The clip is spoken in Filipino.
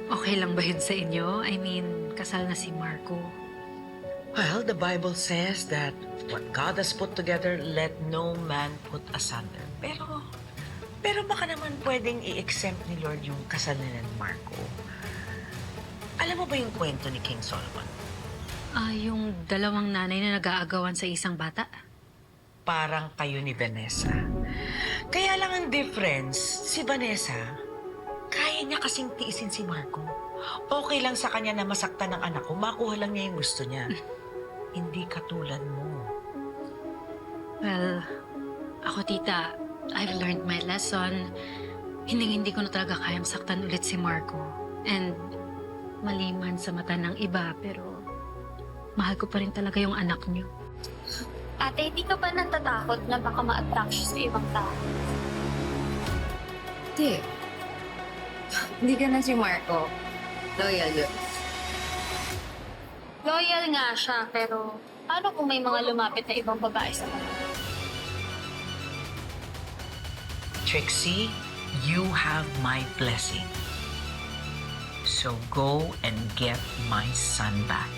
Okay lang ba yun sa inyo? I mean, kasal na si Marco. Well, the Bible says that what God has put together, let no man put asunder. Pero baka naman pwedeng i-exempt ni Lord yung kasal nila ni Marco. Alam mo ba yung kwento ni King Solomon? Yung dalawang nanay na nag-aagawan sa isang bata? Parang kayo ni Vanessa. Kaya lang ang difference, si Vanessa, kaya niya kasing tiisin si Marco. Okay lang sa kanya na masaktan ng anak ko, makuha lang niya yung gusto niya. Hindi katulad mo. Well, ako tita, I've learned my lesson. Hindi ko na talaga kayang saktan ulit si Marco. And mali man sa mata ng iba, pero mahal ko pa rin talaga yung anak niyo. Ate, hindi ka ba natatakot na baka ma-attract siya sa ibang tao? Hindi. Hindi ka na si Marco. Loyal yun. Loyal nga siya, pero paano kung may mga lumapit na ibang babae sa kanya? Trixie, you have my blessing. So go and get my son back.